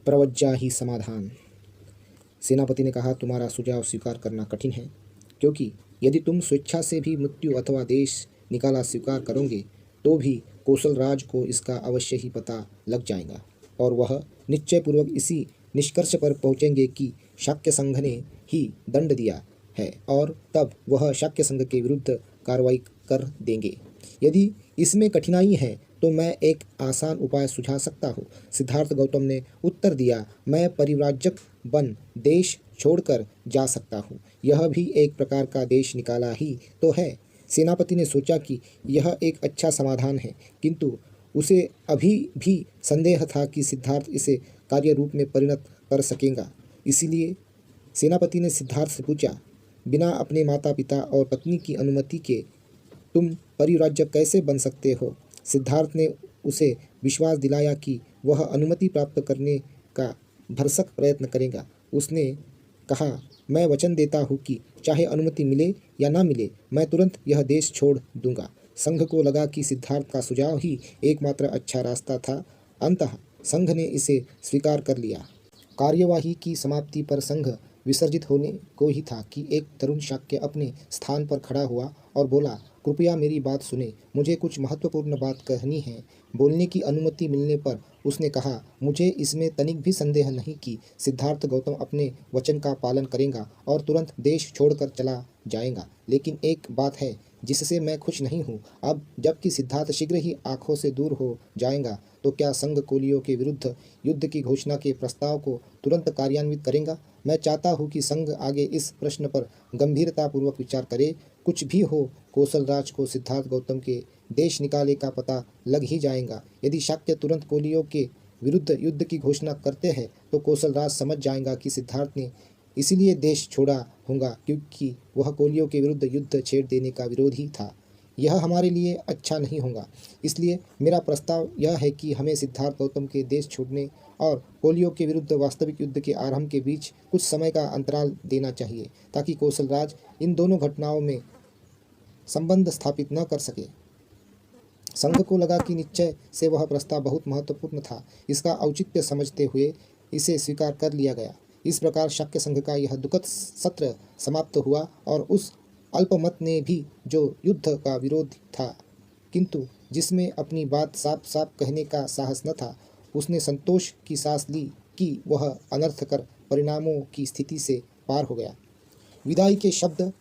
प्रवज्जा ही समाधान। सेनापति ने कहा, तुम्हारा सुझाव स्वीकार करना कठिन है, क्योंकि यदि तुम स्वेच्छा से भी मृत्यु अथवा देश निकाला स्वीकार करोगे तो भी कौशल राज को इसका अवश्य ही पता लग जाएगा और वह निश्चयपूर्वक इसी निष्कर्ष पर पहुंचेंगे कि शाक्य संघ ने ही दंड दिया है और तब वह शाक्य संघ के विरुद्ध कार्रवाई कर देंगे। यदि इसमें कठिनाई है तो मैं एक आसान उपाय सुझा सकता हूँ। सिद्धार्थ गौतम ने उत्तर दिया, मैं परिव्राजक बन देश छोड़कर जा सकता हूँ। यह भी एक प्रकार का देश निकाला ही तो है। सेनापति ने सोचा कि यह एक अच्छा समाधान है, किंतु उसे अभी भी संदेह था कि सिद्धार्थ इसे कार्य रूप में परिणत कर सकेगा। इसीलिए सेनापति ने सिद्धार्थ से पूछा, बिना अपने माता पिता और पत्नी की अनुमति के तुम परिव्राजक कैसे बन सकते हो? सिद्धार्थ ने उसे विश्वास दिलाया कि वह अनुमति प्राप्त करने का भरसक प्रयत्न करेगा। उसने कहा, मैं वचन देता हूँ कि चाहे अनुमति मिले या ना मिले, मैं तुरंत यह देश छोड़ दूंगा। संघ को लगा कि सिद्धार्थ का सुझाव ही एकमात्र अच्छा रास्ता था। अंततः संघ ने इसे स्वीकार कर लिया। कार्यवाही की समाप्ति पर संघ विसर्जित होने को ही था कि एक तरुण शाक्य अपने स्थान पर खड़ा हुआ और बोला, कृपया मेरी बात सुने, मुझे कुछ महत्वपूर्ण बात कहनी है। बोलने की अनुमति मिलने पर उसने कहा, मुझे इसमें तनिक भी संदेह नहीं कि सिद्धार्थ गौतम अपने वचन का पालन करेगा और तुरंत देश छोड़कर चला जाएगा। लेकिन एक बात है जिससे मैं खुश नहीं हूँ। अब जबकि सिद्धार्थ शीघ्र ही आंखों से दूर हो जाएगा, तो क्या संघ कोलियों के विरुद्ध युद्ध की घोषणा के प्रस्ताव को तुरंत कार्यान्वित करेगा? मैं चाहता हूँ कि संघ आगे इस प्रश्न पर गंभीरतापूर्वक विचार करे। कुछ भी हो, कौशल राज को सिद्धार्थ गौतम के देश निकाले का पता लग ही जाएगा। यदि शाक्य तुरंत कोलियों के विरुद्ध युद्ध की घोषणा करते हैं तो कौशल राज समझ जाएगा कि सिद्धार्थ ने इसीलिए देश छोड़ा होगा क्योंकि वह कोलियों के विरुद्ध युद्ध छेड़ देने का विरोधी था। यह हमारे लिए अच्छा नहीं होगा। इसलिए मेरा प्रस्ताव यह है कि हमें सिद्धार्थ गौतम के देश छोड़ने और कोलियों के विरुद्ध वास्तविक युद्ध के आरंभ के बीच कुछ समय का अंतराल देना चाहिए, ताकि कौशल राज इन दोनों घटनाओं में संबंध स्थापित न कर सके। संघ को लगा कि निश्चय से वह प्रस्ताव बहुत महत्वपूर्ण था। इसका औचित्य समझते हुए इसे स्वीकार कर लिया गया। इस प्रकार शाक्य संघ का यह दुखद सत्र समाप्त हुआ और उस अल्पमत ने भी, जो युद्ध का विरोध था किंतु जिसमें अपनी बात साफ साफ कहने का साहस न था, उसने संतोष की सांस ली कि वह अनर्थकर परिणामों की स्थिति से पार हो गया। विदाई के शब्द।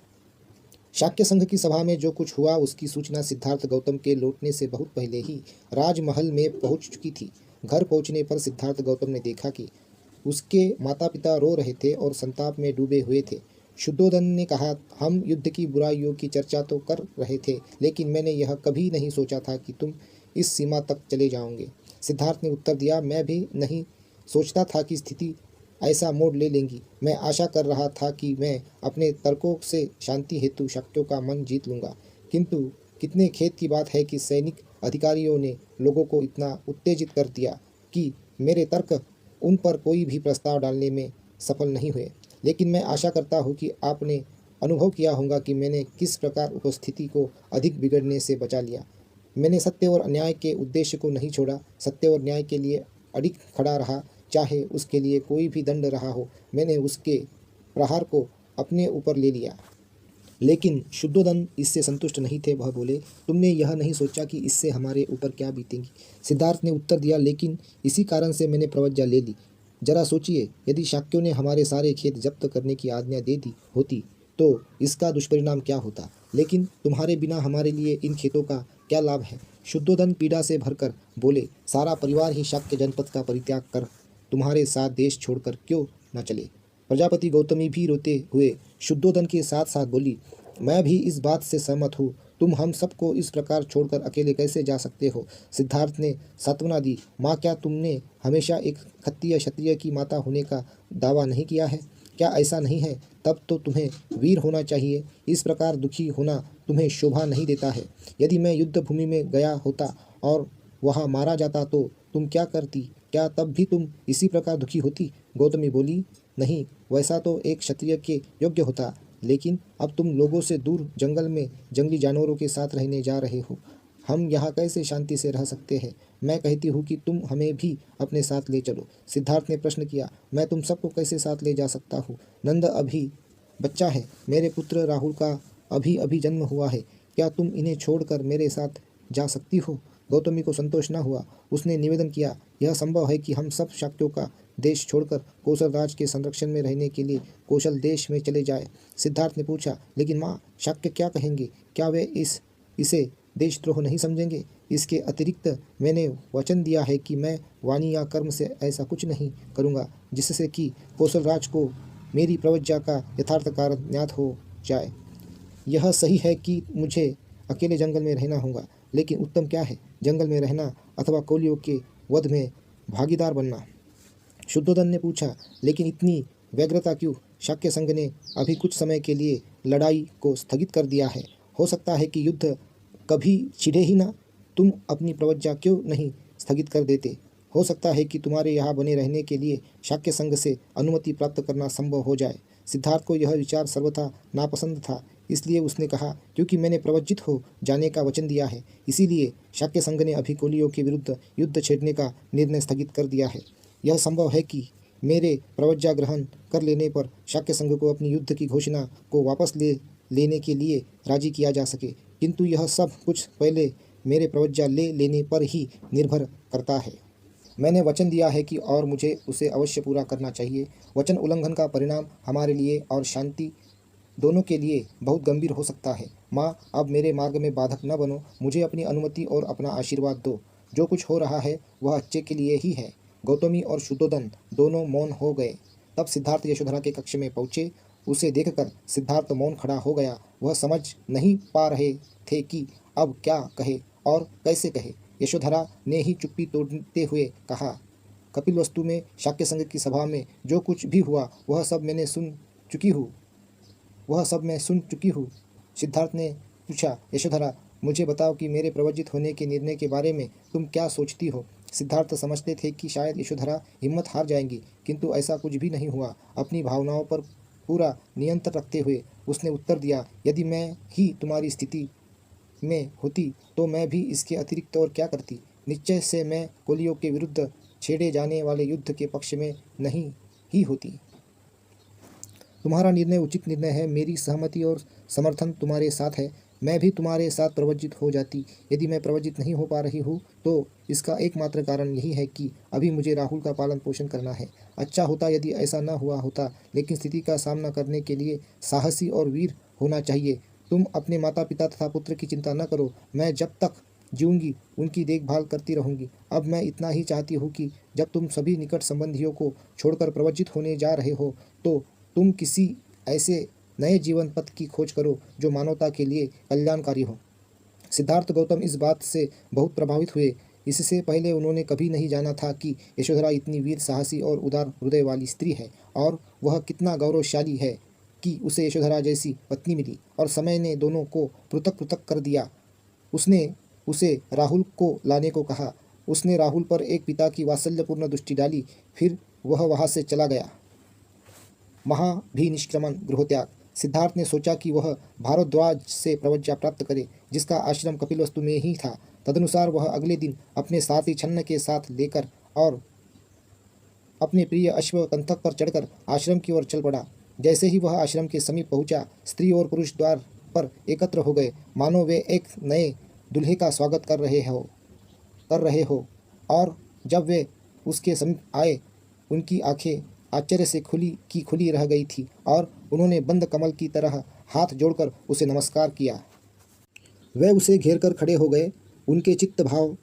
शाक्य संघ की सभा में जो कुछ हुआ उसकी सूचना सिद्धार्थ गौतम के लौटने से बहुत पहले ही राजमहल में पहुंच चुकी थी। घर पहुंचने पर सिद्धार्थ गौतम ने देखा कि उसके माता पिता रो रहे थे और संताप में डूबे हुए थे। शुद्धोधन ने कहा, हम युद्ध की बुराइयों की चर्चा तो कर रहे थे, लेकिन मैंने यह कभी नहीं सोचा था कि तुम इस सीमा तक चले जाओगे। सिद्धार्थ ने उत्तर दिया, मैं भी नहीं सोचता था कि स्थिति ऐसा मोड़ ले लेंगी। मैं आशा कर रहा था कि मैं अपने तर्कों से शांति हेतु शाक्यों का मन जीत लूँगा, किंतु कितने खेद की बात है कि सैनिक अधिकारियों ने लोगों को इतना उत्तेजित कर दिया कि मेरे तर्क उन पर कोई भी प्रस्ताव डालने में सफल नहीं हुए। लेकिन मैं आशा करता हूँ कि आपने अनुभव किया होगा कि मैंने किस प्रकार उपस्थिति को अधिक बिगड़ने से बचा लिया। मैंने सत्य और अन्याय के उद्देश्य को नहीं छोड़ा। सत्य और न्याय के लिए अडिग खड़ा रहा, चाहे उसके लिए कोई भी दंड रहा हो। मैंने उसके प्रहार को अपने ऊपर ले लिया। लेकिन शुद्धोधन इससे संतुष्ट नहीं थे। वह बोले, तुमने यह नहीं सोचा कि इससे हमारे ऊपर क्या बीतेंगी? सिद्धार्थ ने उत्तर दिया, लेकिन इसी कारण से मैंने प्रवज्ञा ले ली। जरा सोचिए, यदि शाक्यों ने हमारे सारे खेत जब्त करने की आज्ञा दे दी होती तो इसका दुष्परिणाम क्या होता? लेकिन तुम्हारे बिना हमारे लिए इन खेतों का क्या लाभ है? शुद्धोधन पीड़ा से भरकर बोले, सारा परिवार ही शाक्य जनपद का परित्याग कर तुम्हारे साथ देश छोड़कर क्यों न चले? प्रजापति गौतमी भी रोते हुए शुद्धोधन के साथ साथ बोली, मैं भी इस बात से सहमत हूँ। तुम हम सबको इस प्रकार छोड़कर अकेले कैसे जा सकते हो? सिद्धार्थ ने सांत्वना दी, माँ, क्या तुमने हमेशा एक क्षत्रिय की माता होने का दावा नहीं किया है? क्या ऐसा नहीं है? तब तो तुम्हें वीर होना चाहिए। इस प्रकार दुखी होना तुम्हें शोभा नहीं देता है। यदि मैं युद्ध भूमि में गया होता और वहाँ मारा जाता तो तुम क्या करती? क्या तब भी तुम इसी प्रकार दुखी होती? गौतमी बोली, नहीं, वैसा तो एक क्षत्रिय के योग्य होता, लेकिन अब तुम लोगों से दूर जंगल में जंगली जानवरों के साथ रहने जा रहे हो। हम यहाँ कैसे शांति से रह सकते हैं? मैं कहती हूँ कि तुम हमें भी अपने साथ ले चलो। सिद्धार्थ ने प्रश्न किया, मैं तुम सबको कैसे साथ ले जा सकता हूँ? नंद अभी बच्चा है, मेरे पुत्र राहुल का अभी अभी जन्म हुआ है, क्या तुम इन्हें छोड़कर मेरे साथ जा सकती हो? गौतमी को संतोष न हुआ। उसने निवेदन किया, यह संभव है कि हम सब शाक्यों का देश छोड़कर कौशल राज के संरक्षण में रहने के लिए कौशल देश में चले जाए। सिद्धार्थ ने पूछा, लेकिन माँ, शाक्य क्या कहेंगे? क्या वे इसे देशद्रोह नहीं समझेंगे? इसके अतिरिक्त मैंने वचन दिया है कि मैं वाणी या कर्म से ऐसा कुछ नहीं करूँगा जिससे कि कौशल राज को मेरी प्रवज्ञा का यथार्थ कारण ज्ञात हो जाए। यह सही है कि मुझे अकेले जंगल में रहना होगा, लेकिन उत्तम क्या है, जंगल में रहना अथवा कोलियों के वध में भागीदार बनना? शुद्धोधन ने पूछा, लेकिन इतनी व्यग्रता क्यों? शाक्य संघ ने अभी कुछ समय के लिए लड़ाई को स्थगित कर दिया है। हो सकता है कि युद्ध कभी छिड़े ही ना। तुम अपनी प्रवज्ञा क्यों नहीं स्थगित कर देते? हो सकता है कि तुम्हारे यहाँ बने रहने के लिए शाक्य संघ से अनुमति प्राप्त करना संभव हो जाए। सिद्धार्थ को यह विचार सर्वथा नापसंद था, इसलिए उसने कहा, क्योंकि मैंने प्रवज्जित हो जाने का वचन दिया है, इसीलिए शाक्य संघ ने अभी कोलियों के विरुद्ध युद्ध छेड़ने का निर्णय स्थगित कर दिया है। यह संभव है कि मेरे प्रवज्ञा ग्रहण कर लेने पर शाक्य संघ को अपनी युद्ध की घोषणा को वापस लेने के लिए राजी किया जा सके, किंतु यह सब कुछ पहले मेरे प्रवज्ञा ले लेने पर ही निर्भर करता है। मैंने वचन दिया है कि और मुझे उसे अवश्य पूरा करना चाहिए। वचन उल्लंघन का परिणाम हमारे लिए और शांति दोनों के लिए बहुत गंभीर हो सकता है। माँ, अब मेरे मार्ग में बाधक न बनो, मुझे अपनी अनुमति और अपना आशीर्वाद दो। जो कुछ हो रहा है वह अच्छे के लिए ही है। गौतमी और शुद्धोधन दोनों मौन हो गए। तब सिद्धार्थ यशोधरा के कक्ष में पहुँचे। उसे देखकर सिद्धार्थ मौन खड़ा हो गया। वह समझ नहीं पा रहे थे कि अब क्या कहे और कैसे कहे। यशोधरा ने ही चुप्पी तोड़ते हुए कहा, कपिलवस्तु में शाक्य संघ की सभा में जो कुछ भी हुआ वह सब मैं सुन चुकी हूँ। सिद्धार्थ ने पूछा, यशोधरा, मुझे बताओ कि मेरे प्रवज्जित होने के निर्णय के बारे में तुम क्या सोचती हो? सिद्धार्थ समझते थे कि शायद यशोधरा हिम्मत हार जाएंगी, किंतु ऐसा कुछ भी नहीं हुआ। अपनी भावनाओं पर पूरा नियंत्रण रखते हुए उसने उत्तर दिया, यदि मैं ही तुम्हारी स्थिति में होती तो मैं भी इसके अतिरिक्त और क्या करती? निश्चय से मैं कोलियों के विरुद्ध छेड़े जाने वाले युद्ध के पक्ष में नहीं ही होती। तुम्हारा निर्णय उचित निर्णय है। मेरी सहमति और समर्थन तुम्हारे साथ है। मैं भी तुम्हारे साथ प्रवज्जित हो जाती। यदि मैं प्रवज्जित नहीं हो पा रही हूँ तो इसका एकमात्र कारण यही है कि अभी मुझे राहुल का पालन पोषण करना है। अच्छा होता यदि ऐसा न हुआ होता, लेकिन स्थिति का सामना करने के लिए साहसी और वीर होना चाहिए। तुम अपने माता पिता तथा पुत्र की चिंता न करो। मैं जब तक जीऊँगी उनकी देखभाल करती रहूँगी। अब मैं इतना ही चाहती हूँ कि जब तुम सभी निकट संबंधियों को छोड़कर प्रवज्जित होने जा रहे हो तो तुम किसी ऐसे नए जीवन पथ की खोज करो जो मानवता के लिए कल्याणकारी हो। सिद्धार्थ गौतम इस बात से बहुत प्रभावित हुए। इससे पहले उन्होंने कभी नहीं जाना था कि यशोधरा इतनी वीर, साहसी और उदार हृदय वाली स्त्री है, और वह कितना गौरवशाली है कि उसे यशोधरा जैसी पत्नी मिली। और समय ने दोनों को पृथक पृथक कर दिया। उसने उसे राहुल को लाने को कहा। उसने राहुल पर एक पिता की वात्सल्यपूर्ण दृष्टि डाली, फिर वह वहाँ से चला गया। महाभिनिष्क्रमण गृहत्याग। सिद्धार्थ ने सोचा कि वह भारद्वाज से प्रवज्ञा प्राप्त करे, जिसका आश्रम कपिलवस्तु में ही था। तदनुसार वह अगले दिन अपने साथी छन्न के साथ लेकर और अपने प्रिय अश्व कंथक पर चढ़कर आश्रम की ओर चल पड़ा। जैसे ही वह आश्रम के समीप पहुंचा, स्त्री और पुरुष द्वार पर एकत्र हो गए, मानो वे एक नए दूल्हे का स्वागत कर रहे हो। और जब वे उसके समीप आए, उनकी आंखें आश्चर्य से खुली रह गई थी और उन्होंने बंद कमल की तरह हाथ जोड़कर उसे नमस्कार किया। वे उसे घेर कर खड़े हो गए। उनके चित्त भाव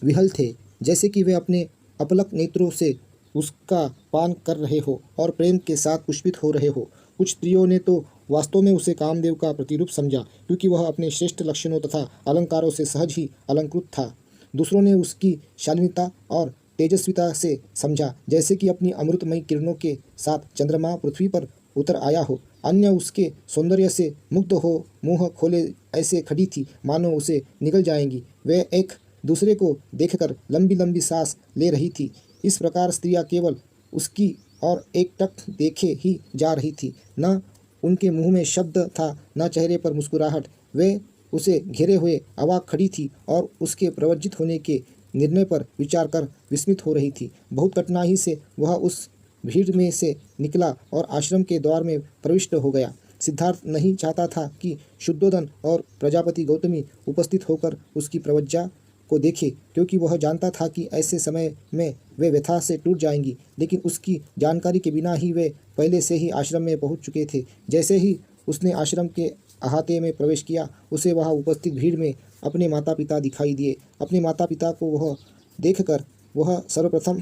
विहल थे, जैसे कि वे अपने अपलक नेत्रों से उसका पान कर रहे हो और प्रेम के साथ पुष्पित हो रहे हो। कुछ स्त्रियों ने तो वास्तव में उसे कामदेव का प्रतिरूप समझा, क्योंकि वह अपने श्रेष्ठ लक्षणों तथा अलंकारों से सहज ही अलंकृत था। दूसरों ने उसकी शालीनता और तेजस्विता से समझा, जैसे कि अपनी अमृतमयी किरणों के साथ चंद्रमा पृथ्वी पर उतर आया हो। अन्य उसके सौंदर्य से मुग्ध हो मुंह खोले ऐसे खड़ी थी, मानो उसे निगल जाएंगी। वे एक दूसरे को देखकर लंबी लंबी सांस ले रही थी। इस प्रकार स्त्रियां केवल उसकी और एकटक देखे ही जा रही थी। न उनके मुंह में शब्द था, न चेहरे पर मुस्कुराहट। वे उसे घेरे हुए अवाक खड़ी थी और उसके प्रवज्जित होने के निर्णय पर विचार कर विस्मित हो रही थी। बहुत कठिनाई से वह उस भीड़ में से निकला और आश्रम के द्वार में प्रविष्ट हो गया। सिद्धार्थ नहीं चाहता था कि शुद्धोधन और प्रजापति गौतमी उपस्थित होकर उसकी प्रवज्जा को देखे, क्योंकि वह जानता था कि ऐसे समय में वे व्यथा से टूट जाएंगी। लेकिन उसकी जानकारी के बिना ही वे पहले से ही आश्रम में पहुंच चुके थे। जैसे ही उसने आश्रम के अहाते में प्रवेश किया, उसे वहां उपस्थित भीड़ में अपने माता पिता दिखाई दिए। अपने माता पिता को वह देखकर वह सर्वप्रथम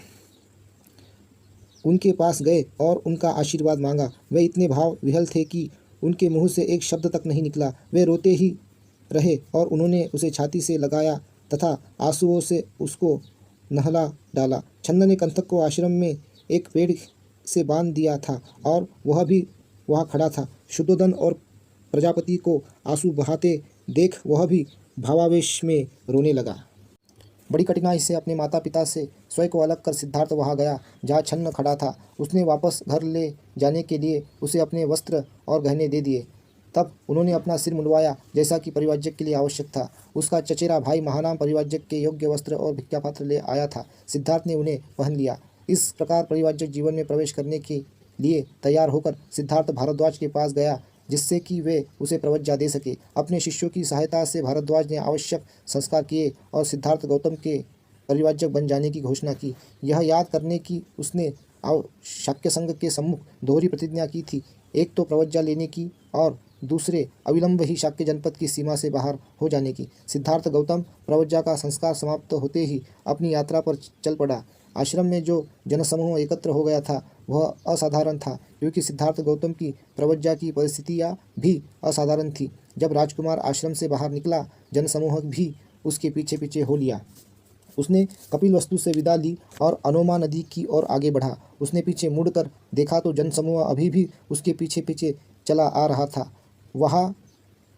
उनके पास गए और उनका आशीर्वाद मांगा। वे इतने भाव विह्वल थे कि उनके मुंह से एक शब्द तक नहीं निकला। वे रोते ही रहे और उन्होंने उसे छाती से लगाया तथा आंसुओं से उसको नहला डाला। छंद ने कंथक को आश्रम में एक पेड़ से बांध दिया था और वह भी वहाँ खड़ा था। शुद्धोधन और प्रजापति को आंसू बहाते देख वह भी भावावेश में रोने लगा। बड़ी कठिनाई से अपने माता पिता से स्वयं को अलग कर सिद्धार्थ वहाँ गया जहाँ छन्न खड़ा था। उसने वापस घर ले जाने के लिए उसे अपने वस्त्र और गहने दे दिए। तब उन्होंने अपना सिर मुंडवाया जैसा कि परिव्राजक के लिए आवश्यक था। उसका चचेरा भाई महानाम परिव्राजक के योग्य वस्त्र और भिक्षापात्र ले आया था। सिद्धार्थ ने उन्हें पहन लिया। इस प्रकार परिव्राजक जीवन में प्रवेश करने के लिए तैयार होकर सिद्धार्थ भारद्वाज के पास गया, जिससे कि वे उसे प्रवज्जा दे सके। अपने शिष्यों की सहायता से भारद्वाज ने आवश्यक संस्कार किए और सिद्धार्थ गौतम के परिव्राजक बन जाने की घोषणा की। यह याद करने की उसने शाक्य संघ के सम्मुख दोहरी प्रतिज्ञा की थी, एक तो प्रवज्जा लेने की और दूसरे अविलंब ही शाक्य जनपद की सीमा से बाहर हो जाने की। सिद्धार्थ गौतम प्रवज्जा का संस्कार समाप्त होते ही अपनी यात्रा पर चल पड़ा। आश्रम में जो जनसमूह एकत्र हो गया था वह असाधारण था, क्योंकि सिद्धार्थ गौतम की प्रवज्जा की परिस्थितियाँ भी असाधारण थी। जब राजकुमार आश्रम से बाहर निकला, जनसमूह भी उसके पीछे पीछे हो लिया। उसने कपिलवस्तु से विदा ली और अनोमा नदी की ओर आगे बढ़ा। उसने पीछे मुड़कर देखा तो जनसमूह अभी भी उसके पीछे पीछे चला आ रहा था। वह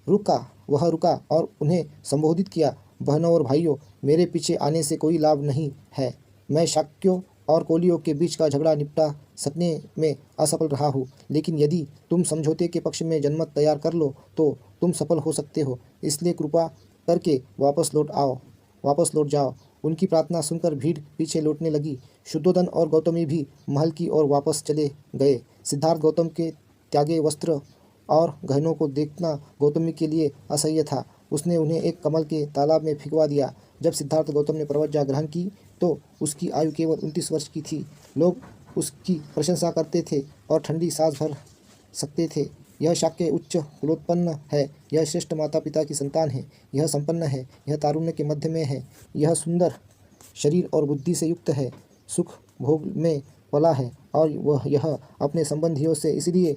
रुका और उन्हें संबोधित किया, बहनों और भाइयों, मेरे पीछे आने से कोई लाभ नहीं है। मैं शाक्यों और कोलियों के बीच का झगड़ा निपटा सकने में असफल रहा हूँ, लेकिन यदि तुम समझौते के पक्ष में जनमत तैयार कर लो तो तुम सफल हो सकते हो। इसलिए कृपा करके वापस लौट जाओ। उनकी प्रार्थना सुनकर भीड़ पीछे लौटने लगी। शुद्धोधन और गौतमी भी महल की ओर वापस चले गए। सिद्धार्थ गौतम के त्यागे वस्त्र और गहनों को देखना गौतमी के लिए असह्य था। उसने उन्हें एक कमल के तालाब में फेंकवा दिया। जब सिद्धार्थ गौतम ने प्रवज्जा ग्रहण की तो उसकी आयु केवल 29 वर्ष की थी। लोग उसकी प्रशंसा करते थे और ठंडी सांस भर सकते थे। यह शाक्य उच्च कुलोत्पन्न है, यह श्रेष्ठ माता पिता की संतान है, यह संपन्न है, यह तारुण्य के मध्य में है, यह सुंदर शरीर और बुद्धि से युक्त है, सुख भोग में पला है और यह अपने संबंधियों से इसलिए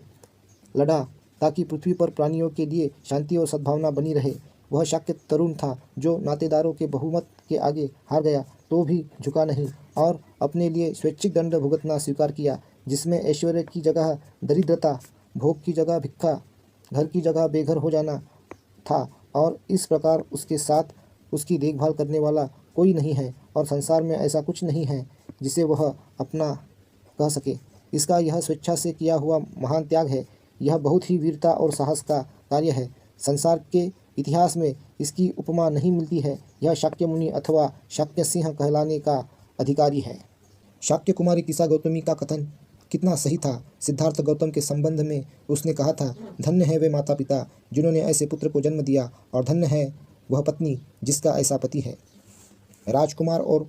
लड़ा ताकि पृथ्वी पर प्राणियों के लिए शांति और सद्भावना बनी रहे। वह शाक्य तरुण था जो नातेदारों के बहुमत के आगे हार गया तो भी झुका नहीं और अपने लिए स्वैच्छिक दंड भुगतना स्वीकार किया, जिसमें ऐश्वर्य की जगह दरिद्रता, भोग की जगह भिक्षा, घर की जगह बेघर हो जाना था। और इस प्रकार उसके साथ उसकी देखभाल करने वाला कोई नहीं है और संसार में ऐसा कुछ नहीं है जिसे वह अपना कह सके। इसका यह स्वेच्छा से किया हुआ महान त्याग है। यह बहुत ही वीरता और साहस का कार्य है। संसार के इतिहास में इसकी उपमा नहीं मिलती है। यह शाक्य मुनि अथवा शाक्य सिंह कहलाने का अधिकारी है। शाक्य कुमारी किसा गौतमी का कथन कितना सही था। सिद्धार्थ गौतम के संबंध में उसने कहा था, धन्य है वे माता पिता जिन्होंने ऐसे पुत्र को जन्म दिया और धन्य है वह पत्नी जिसका ऐसा पति है। राजकुमार और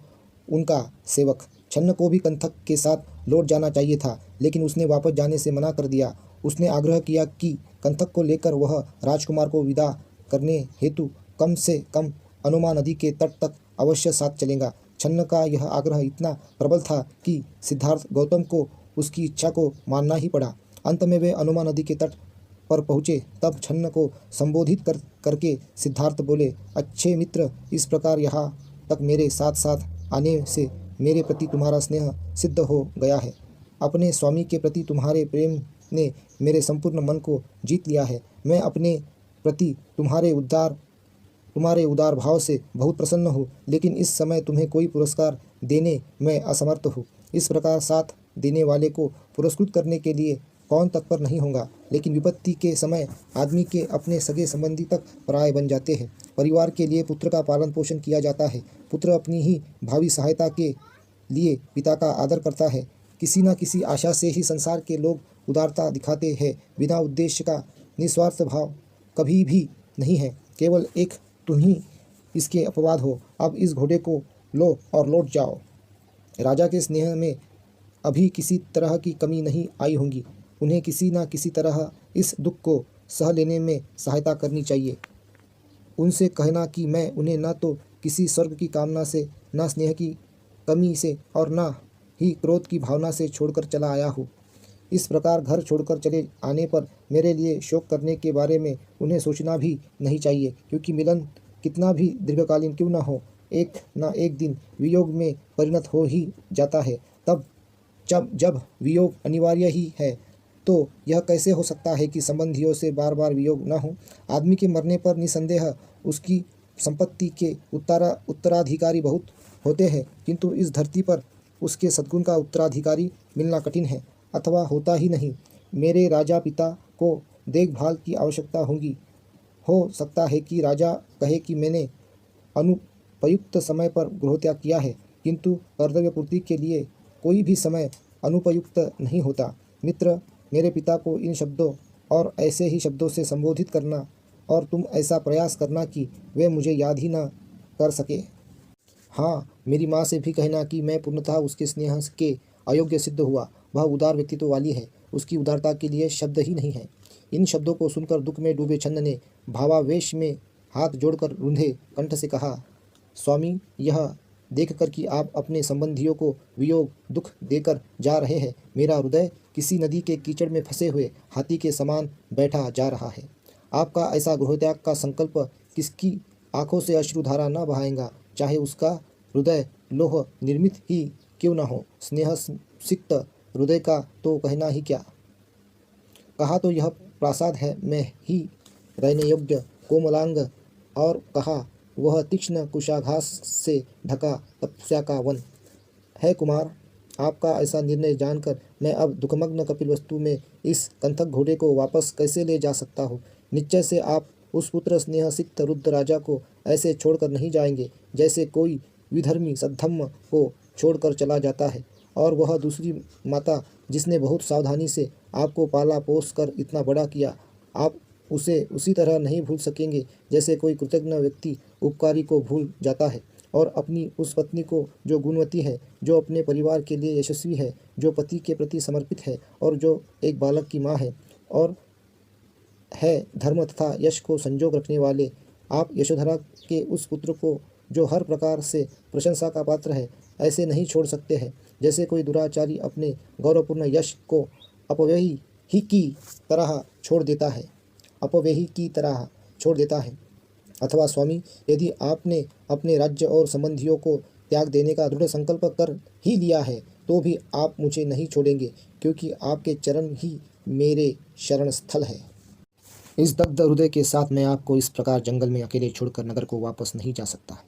उनका सेवक छन्न को भी कंथक के साथ लौट जाना चाहिए था, लेकिन उसने वापस जाने से मना कर दिया। उसने आग्रह किया कि कंथक को लेकर वह राजकुमार को विदा करने हेतु कम से कम अनोमा नदी के तट तक अवश्य साथ चलेगा। छन्न का यह आग्रह इतना प्रबल था कि सिद्धार्थ गौतम को उसकी इच्छा को मानना ही पड़ा। अंत में वे अनोमा नदी के तट पर पहुँचे। तब छन्न को संबोधित करके सिद्धार्थ बोले, अच्छे मित्र, इस प्रकार यहाँ तक मेरे साथ साथ आने से मेरे प्रति तुम्हारा स्नेह सिद्ध हो गया है। अपने स्वामी के प्रति तुम्हारे प्रेम ने मेरे संपूर्ण मन को जीत लिया है। मैं अपने प्रति तुम्हारे उदार भाव से बहुत प्रसन्न हूँ, लेकिन इस समय तुम्हें कोई पुरस्कार देने में असमर्थ हूँ। इस प्रकार साथ देने वाले को पुरस्कृत करने के लिए कौन तत्पर नहीं होगा, लेकिन विपत्ति के समय आदमी के अपने सगे संबंधी तक पराये बन जाते हैं। परिवार के लिए पुत्र का पालन पोषण किया जाता है। पुत्र अपनी ही भावी सहायता के लिए पिता का आदर करता है। किसी न किसी आशा से ही संसार के लोग उदारता दिखाते हैं। बिना उद्देश्य का निस्वार्थ भाव कभी भी नहीं है। केवल एक तुम ही इसके अपवाद हो। अब इस घोड़े को लो और लौट जाओ। राजा के स्नेह में अभी किसी तरह की कमी नहीं आई होगी। उन्हें किसी न किसी तरह इस दुख को सह लेने में सहायता करनी चाहिए। उनसे कहना कि मैं उन्हें न तो किसी स्वर्ग की कामना से, न स्नेह की कमी से और न ही क्रोध की भावना से छोड़कर चला आया हूँ। इस प्रकार घर छोड़कर चले आने पर मेरे लिए शोक करने के बारे में उन्हें सोचना भी नहीं चाहिए, क्योंकि मिलन कितना भी दीर्घकालीन क्यों न हो, एक न एक दिन वियोग में परिणत हो ही जाता है। तब जब वियोग अनिवार्य ही है तो यह कैसे हो सकता है कि संबंधियों से बार बार वियोग न हो। आदमी के मरने पर निसंदेह उसकी संपत्ति के उत्तराधिकारी बहुत होते हैं, किंतु इस धरती पर उसके सद्गुण का उत्तराधिकारी मिलना कठिन है, अथवा होता ही नहीं। मेरे राजा पिता को देखभाल की आवश्यकता होगी। हो सकता है कि राजा कहे कि मैंने अनुपयुक्त समय पर गृहत्याग किया है, किंतु कर्तव्य पूर्ति के लिए कोई भी समय अनुपयुक्त नहीं होता। मित्र, मेरे पिता को इन शब्दों और ऐसे ही शब्दों से संबोधित करना और तुम ऐसा प्रयास करना कि वे मुझे याद ही न कर सके। हाँ, मेरी माँ से भी कहना कि मैं पूर्णतः उसके स्नेह के अयोग्य सिद्ध हुआ। वह उदार व्यक्तित्व वाली है, उसकी उदारता के लिए शब्द ही नहीं है। इन शब्दों को सुनकर दुख में डूबे छन्न ने भावावेश में हाथ जोड़कर रूंधे कंठ से कहा, स्वामी, यह देखकर कि आप अपने संबंधियों को वियोग दुख देकर जा रहे हैं, मेरा हृदय किसी नदी के कीचड़ में फंसे हुए हाथी के समान बैठा जा रहा है। आपका ऐसा गृहत्याग का संकल्प किसकी आंखों से अश्रुधारा न बहाएगा, चाहे उसका हृदय लोह निर्मित ही क्यों न हो। स्नेह सिक्त हृदय का तो कहना ही क्या। कहा तो यह प्रासाद है मैं ही रहने योग्य कोमलांग, और कहा वह तीक्ष्ण कुशाघास से ढका तपस्या का वन है। कुमार, आपका ऐसा निर्णय जानकर मैं अब दुखमग्न कपिलवस्तु में इस कंथक घोड़े को वापस कैसे ले जा सकता हूँ। निश्चय से आप उस पुत्र स्नेह सिक्त रुद्र राजा को ऐसे छोड़कर नहीं जाएंगे जैसे कोई विधर्मी सद्धम्म को छोड़कर चला जाता है। और वह दूसरी माता जिसने बहुत सावधानी से आपको पाला पोस कर इतना बड़ा किया, आप उसे उसी तरह नहीं भूल सकेंगे जैसे कोई कृतज्ञ व्यक्ति उपकारी को भूल जाता है। और अपनी उस पत्नी को जो गुणवती है, जो अपने परिवार के लिए यशस्वी है, जो पति के प्रति समर्पित है और जो एक बालक की माँ है और है धर्म तथा यश को संजोग रखने वाले, आप यशोधरा के उस पुत्र को जो हर प्रकार से प्रशंसा का पात्र है, ऐसे नहीं छोड़ सकते हैं जैसे कोई दुराचारी अपने गौरवपूर्ण यश को अपव्ययी ही की तरह छोड़ देता है, अपव्ययी की तरह छोड़ देता है। अथवा स्वामी, यदि आपने अपने राज्य और संबंधियों को त्याग देने का दृढ़ संकल्प कर ही लिया है, तो भी आप मुझे नहीं छोड़ेंगे, क्योंकि आपके चरण ही मेरे शरण स्थल है। इस दग्ध हृदय के साथ मैं आपको इस प्रकार जंगल में अकेले छोड़कर नगर को वापस नहीं जा सकता।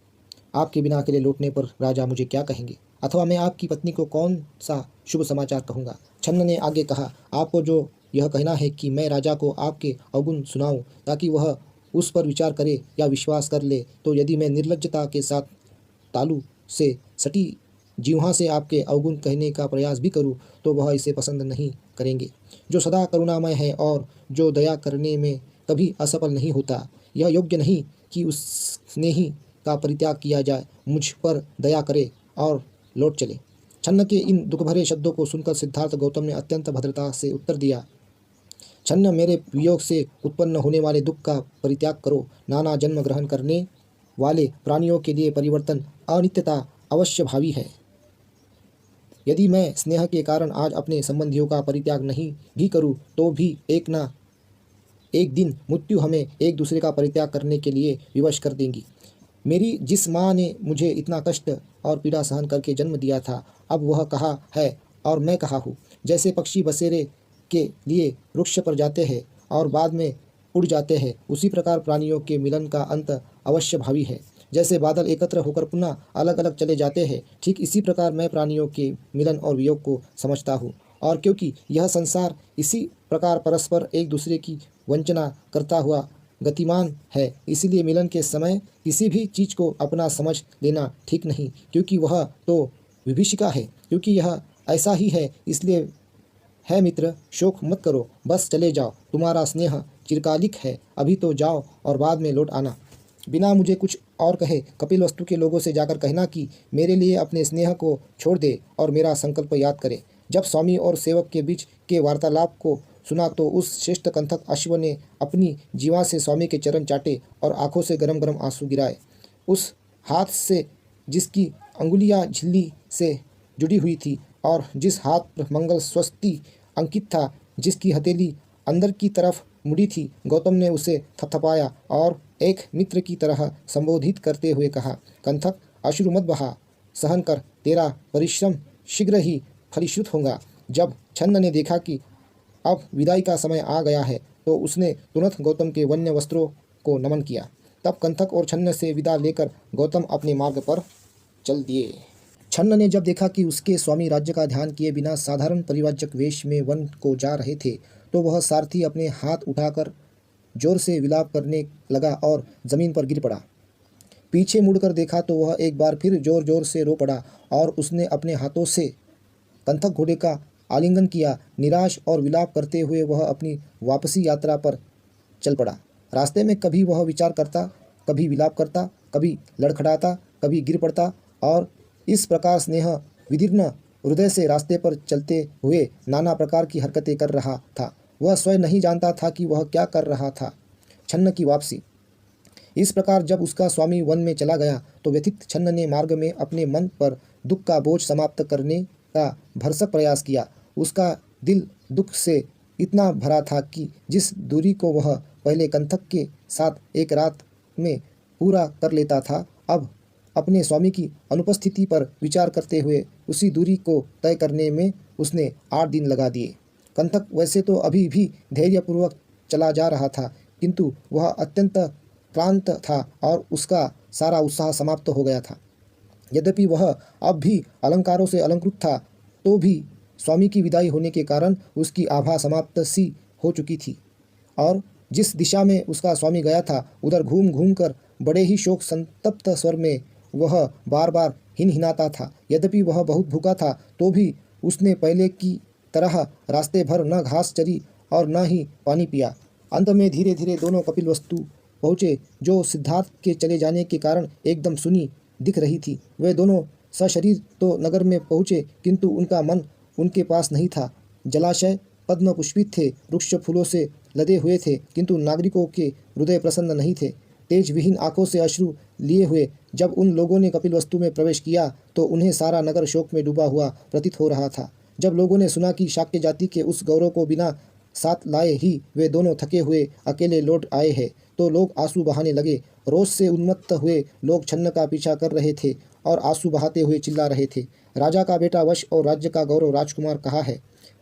आपके बिना अकेले लौटने पर राजा मुझे क्या कहेंगे, अथवा मैं आपकी पत्नी को कौन सा शुभ समाचार कहूँगा। छन्न ने आगे कहा, आपको जो यह कहना है कि मैं राजा को आपके अवगुण सुनाऊं ताकि वह उस पर विचार करे या विश्वास कर ले, तो यदि मैं निर्लज्जता के साथ तालू से सटी जिह्वा से आपके अवगुण कहने का प्रयास भी करूं, तो वह इसे पसंद नहीं करेंगे। जो सदा करुणामय है और जो दया करने में कभी असफल नहीं होता, यह योग्य नहीं कि उस स्नेही का परित्याग किया जाए। मुझ पर दया करे और लौट चले। छन्न के इन दुख भरे शब्दों को सुनकर सिद्धार्थ गौतम ने अत्यंत भद्रता से उत्तर दिया, छन्न, मेरे वियोग से उत्पन्न होने वाले दुख का परित्याग करो। नाना जन्म ग्रहण करने वाले प्राणियों के लिए परिवर्तन अनित्यता अवश्य भावी है। यदि मैं स्नेह के कारण आज अपने संबंधियों का परित्याग नहीं भी करूं, तो भी एक न एक दिन मृत्यु हमें एक दूसरे का परित्याग करने के लिए विवश कर देंगी। मेरी जिस माँ ने मुझे इतना कष्ट और पीड़ा सहन करके जन्म दिया था, अब वह कहाँ है और मैं कहाँ हूँ। जैसे पक्षी बसेरे के लिए वृक्ष पर जाते हैं और बाद में उड़ जाते हैं, उसी प्रकार प्राणियों के मिलन का अंत अवश्य भावी है। जैसे बादल एकत्र होकर पुनः अलग अलग चले जाते हैं, ठीक इसी प्रकार मैं प्राणियों के मिलन और वियोग को समझता हूँ। और क्योंकि यह संसार इसी प्रकार परस्पर एक दूसरे की वंचना करता हुआ गतिमान है। इसीलिए मिलन के समय किसी भी चीज़ को अपना समझ लेना ठीक नहीं, क्योंकि वह तो विभीषिका है। क्योंकि यह ऐसा ही है, इसलिए है मित्र, शोक मत करो, बस चले जाओ। तुम्हारा स्नेह चिरकालिक है, अभी तो जाओ और बाद में लौट आना। बिना मुझे कुछ और कहे कपिलवस्तु के लोगों से जाकर कहना कि मेरे लिए अपने स्नेह को छोड़ दे और मेरा संकल्प याद करे। जब स्वामी और सेवक के बीच के वार्तालाप को सुना तो उस श्रेष्ठ कंथक अश्व ने अपनी जीवा से स्वामी के चरण चाटे और आंखों से गरम गरम आंसू गिराए। उस हाथ से जिसकी अंगुलियां झिल्ली से जुड़ी हुई थी और जिस हाथ पर मंगल स्वस्ति अंकित था, जिसकी हथेली अंदर की तरफ मुड़ी थी, गौतम ने उसे थपथपाया और एक मित्र की तरह संबोधित करते हुए कहा, कंथक, अश्रु मत बहा, सहन कर, तेरा परिश्रम शीघ्र ही फलीभूत होगा। जब छन्न ने देखा कि अब विदाई का समय आ गया है तो उसने तुरंत गौतम के वन्य वस्त्रों को नमन किया। तब कंथक और छन्न से विदा लेकर गौतम अपने मार्ग पर चल दिए। छन्न ने जब देखा कि उसके स्वामी राज्य का ध्यान किए बिना साधारण परिव्राजक वेश में वन को जा रहे थे तो वह सारथी अपने हाथ उठाकर जोर से विलाप करने लगा और जमीन पर गिर पड़ा। पीछे मुड़कर देखा तो वह एक बार फिर जोर जोर से रो पड़ा और उसने अपने हाथों से कंथक घोड़े का आलिंगन किया। निराश और विलाप करते हुए वह अपनी वापसी यात्रा पर चल पड़ा। रास्ते में कभी वह विचार करता, कभी विलाप करता, कभी लड़खड़ाता, कभी गिर पड़ता और इस प्रकार स्नेह विदीर्ण हृदय से रास्ते पर चलते हुए नाना प्रकार की हरकतें कर रहा था। वह स्वयं नहीं जानता था कि वह क्या कर रहा था। छन्न की वापसी। इस प्रकार जब उसका स्वामी वन में चला गया तो व्यथित छन्न ने मार्ग में अपने मन पर दुख का बोझ समाप्त करने का भरसक प्रयास किया। उसका दिल दुख से इतना भरा था कि जिस दूरी को वह पहले कंथक के साथ एक रात में पूरा कर लेता था, अब अपने स्वामी की अनुपस्थिति पर विचार करते हुए उसी दूरी को तय करने में उसने 8 दिन लगा दिए। कंथक वैसे तो अभी भी धैर्यपूर्वक चला जा रहा था, किंतु वह अत्यंत क्लांत था और उसका सारा उत्साह समाप्त हो गया था। यद्यपि वह अब भी अलंकारों से अलंकृत था, तो भी स्वामी की विदाई होने के कारण उसकी आभा समाप्त सी हो चुकी थी और जिस दिशा में उसका स्वामी गया था उधर घूम घूम कर बड़े ही शोक संतप्त स्वर में वह बार बार हिनहिनाता था। यद्यपि वह बहुत भूखा था तो भी उसने पहले की तरह रास्ते भर न घास चरी और न ही पानी पिया। अंत में धीरे धीरे दोनों कपिलवस्तु पहुँचे, जो सिद्धार्थ के चले जाने के कारण एकदम सुनी दिख रही थी। वे दोनों सशरीर तो नगर में पहुँचे, किंतु उनका मन उनके पास नहीं था। जलाशय पद्म पुष्पित थे, वृक्ष फूलों से लदे हुए थे, किंतु नागरिकों के हृदय प्रसन्न नहीं थे। तेज विहीन आंखों से अश्रु लिए हुए जब उन लोगों ने कपिलवस्तु में प्रवेश किया तो उन्हें सारा नगर शोक में डूबा हुआ प्रतीत हो रहा था। जब लोगों ने सुना कि शाक्य जाति के उस गौरव को बिना साथ लाए ही वे दोनों थके हुए अकेले लौट आए हैं तो लोग आंसू बहाने लगे। रोष से उन्मत्त हुए लोग छन्न का पीछा कर रहे थे और आंसू बहाते हुए चिल्ला रहे थे, राजा का बेटा वश और राज्य का गौरव राजकुमार कहाँ है?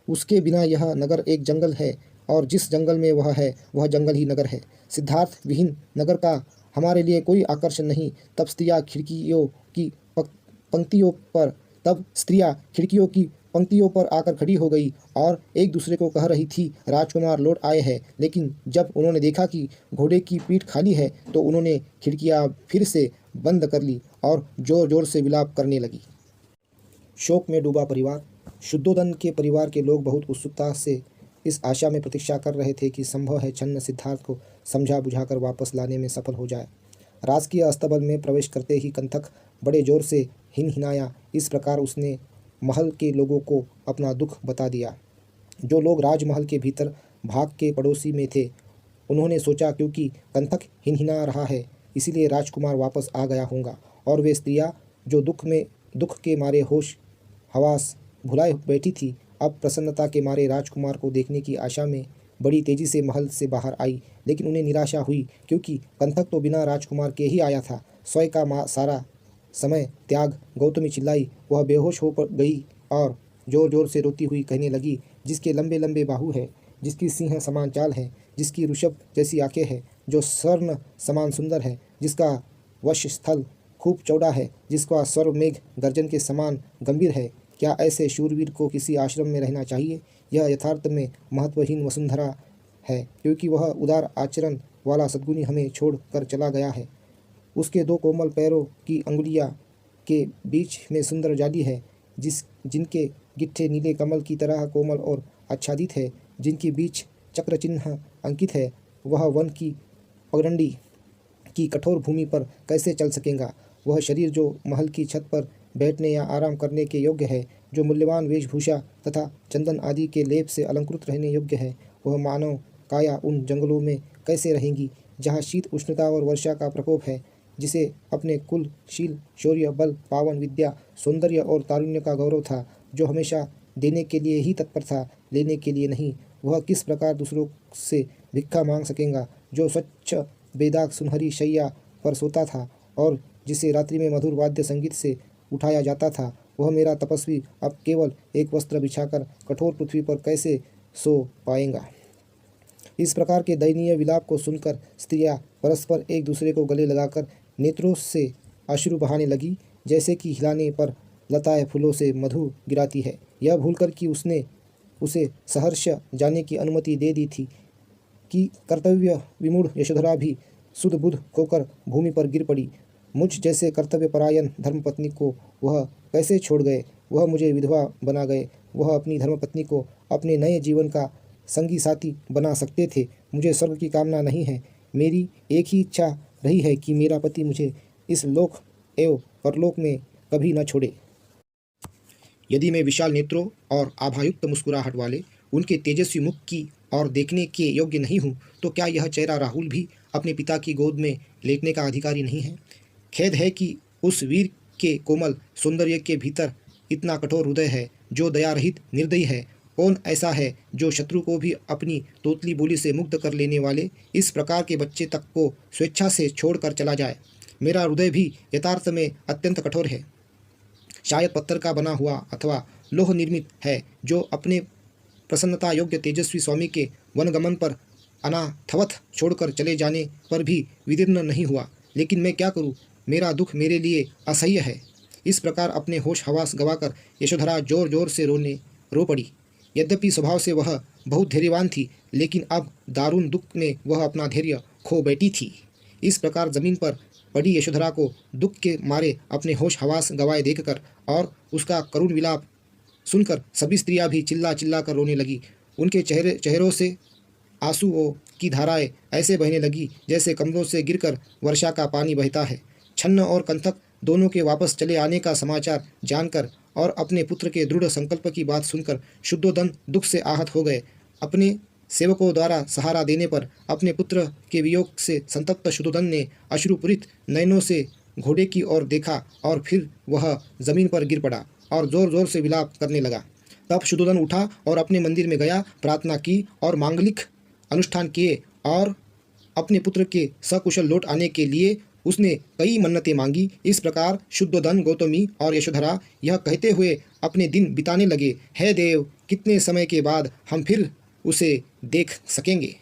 उसके बिना यह नगर एक जंगल है और जिस जंगल में वह है वह जंगल ही नगर है। सिद्धार्थ विहीन नगर का हमारे लिए कोई आकर्षण नहीं। तब स्त्रियां खिड़कियों की पंक्तियों पर आकर खड़ी हो गई और एक दूसरे को कह रही थी, राजकुमार लौट आए हैं। लेकिन जब उन्होंने देखा कि घोड़े की पीठ खाली है तो उन्होंने खिड़कियां फिर से बंद कर ली और जोर जोर से विलाप करने लगी। शोक में डूबा परिवार। शुद्धोदन के परिवार के लोग बहुत उत्सुकता से इस आशा में प्रतीक्षा कर रहे थे कि संभव है छन्न सिद्धार्थ को समझा बुझाकर वापस लाने में सफल हो जाए। राजकीय अस्तबल में प्रवेश करते ही कंथक बड़े जोर से हिनहिनाया। इस प्रकार उसने महल के लोगों को अपना दुख बता दिया। जो लोग राजमहल के भीतर भाग के पड़ोसी में थे उन्होंने सोचा क्योंकि कंथक हिनहिना रहा है इसीलिए राजकुमार वापस आ गया होगा, और वे स्त्रियां जो दुख के मारे होश हवास भुलाए बैठी थी अब प्रसन्नता के मारे राजकुमार को देखने की आशा में बड़ी तेजी से महल से बाहर आई। लेकिन उन्हें निराशा हुई क्योंकि कंथक तो बिना राजकुमार के ही आया था। स्वयं का सारा समय त्याग। गौतमी चिल्लाई। वह बेहोश हो गई और जोर जोर से रोती हुई कहने लगी, जिसके लंबे लंबे बाहु है, जिसकी सिंह समान चाल है, जिसकी ऋषभ जैसी आंखें हैं, जो स्वर्ण समान सुंदर है, जिसका वक्ष स्थल खूब चौड़ा है, जिसका स्वर मेघ गर्जन के समान गंभीर है, क्या ऐसे शूरवीर को किसी आश्रम में रहना चाहिए? यह यथार्थ में महत्वहीन वसुंधरा है, क्योंकि वह उदार आचरण वाला सद्गुणी हमें छोड़ कर चला गया है। उसके 2 कोमल पैरों की अंगुलियां के बीच में सुंदर जाली है, जिनके गिट्ठे नीले कमल की तरह कोमल और आच्छादित है, जिनके बीच चक्र चिन्ह अंकित है। वह वन की पगडंडी की कठोर भूमि पर कैसे चल सकेगा? वह शरीर जो महल की छत पर बैठने या आराम करने के योग्य है, जो मूल्यवान वेशभूषा तथा चंदन आदि के लेप से अलंकृत रहने योग्य है, वह मानव काया उन जंगलों में कैसे रहेंगी जहाँ शीत उष्णता और वर्षा का प्रकोप है, जिसे अपने कुल, शील, शौर्य, बल, पावन, विद्या, सौंदर्य और तारुण्य का गौरव था, जो हमेशा देने के लिए ही तत्पर था, लेने के लिए नहीं। वह किस प्रकार दूसरों से भिक्षा मांग सकेगा, जो स्वच्छ बेदाग सुनहरी शैया पर सोता था और जिसे रात्रि में मधुर वाद्य संगीत से उठाया जाता था? वह मेरा तपस्वी अब केवल एक वस्त्र बिछाकर कठोर पृथ्वी पर कैसे सो पाएगा? इस प्रकार के दयनीय विलाप को सुनकर स्त्रियां परस्पर एक दूसरे को गले लगाकर नेत्रों से अश्रु बहाने लगी, जैसे कि हिलाने पर लताएं फूलों से मधु गिराती है। यह भूलकर कि उसने उसे सहर्ष जाने की अनुमति दे दी थी कि कर्तव्य विमूढ़ यशोधरा भी सुध बुध खोकर भूमि पर गिर पड़ी। मुझ जैसे कर्तव्यपरायण धर्मपत्नी को वह कैसे छोड़ गए? वह मुझे विधवा बना गए। वह अपनी धर्मपत्नी को अपने नए जीवन का संगी साथी बना सकते थे। मुझे स्वर्ग की कामना नहीं है। मेरी एक ही इच्छा रही है कि मेरा पति मुझे इस लोक एवं परलोक में कभी न छोड़े। यदि मैं विशाल नेत्रों और आभायुक्त मुस्कुराहट वाले उनके तेजस्वी मुख की और देखने के योग्य नहीं हूँ, तो क्या यह चेहरा राहुल भी अपने पिता की गोद में लेटने का अधिकारी नहीं है? खेद है कि उस वीर के कोमल सौंदर्य के भीतर इतना कठोर हृदय है, जो दया रहित निर्दयी है। कौन ऐसा है जो शत्रु को भी अपनी तोतली बोली से मुग्ध कर लेने वाले इस प्रकार के बच्चे तक को स्वेच्छा से छोड़कर चला जाए? मेरा हृदय भी यथार्थ में अत्यंत कठोर है, शायद पत्थर का बना हुआ अथवा लोह निर्मित है, जो अपने प्रसन्नता योग्य तेजस्वी स्वामी के वनगमन पर अनाथवत छोड़कर चले जाने पर भी विदीर्ण नहीं हुआ। लेकिन मैं क्या करूं? मेरा दुख मेरे लिए असह्य है। इस प्रकार अपने होश हवास गवाकर यशोधरा जोर जोर से रो पड़ी। यद्यपि स्वभाव से वह बहुत धैर्यवान थी, लेकिन अब दारुण दुख में वह अपना धैर्य खो बैठी थी। इस प्रकार जमीन पर पड़ी यशोधरा को दुख के मारे अपने होश हवास गवाए देखकर और उसका करुण विलाप सुनकर सभी स्त्रियां भी चिल्ला चिल्ला कर रोने लगी। उनके चेहरों से आंसुओं की धाराएं ऐसे बहने लगी जैसे कमरों से गिरकर वर्षा का पानी बहता है। छन्न और कंथक दोनों के वापस चले आने का समाचार जानकर और अपने पुत्र के दृढ़ संकल्प की बात सुनकर शुद्धोदन दुख से आहत हो गए। अपने सेवकों द्वारा सहारा देने पर अपने पुत्र के वियोग से संतप्त शुद्धोदन ने अश्रुपूरित नयनों से घोड़े की ओर देखा और फिर वह जमीन पर गिर पड़ा और जोर जोर से विलाप करने लगा। तब शुद्धोदन उठा और अपने मंदिर में गया, प्रार्थना की और मांगलिक अनुष्ठान किए और अपने पुत्र के सकुशल लौट आने के लिए उसने कई मन्नतें मांगी। इस प्रकार शुद्धोदन, गौतमी और यशोधरा यह कहते हुए अपने दिन बिताने लगे, हे देव, कितने समय के बाद हम फिर उसे देख सकेंगे।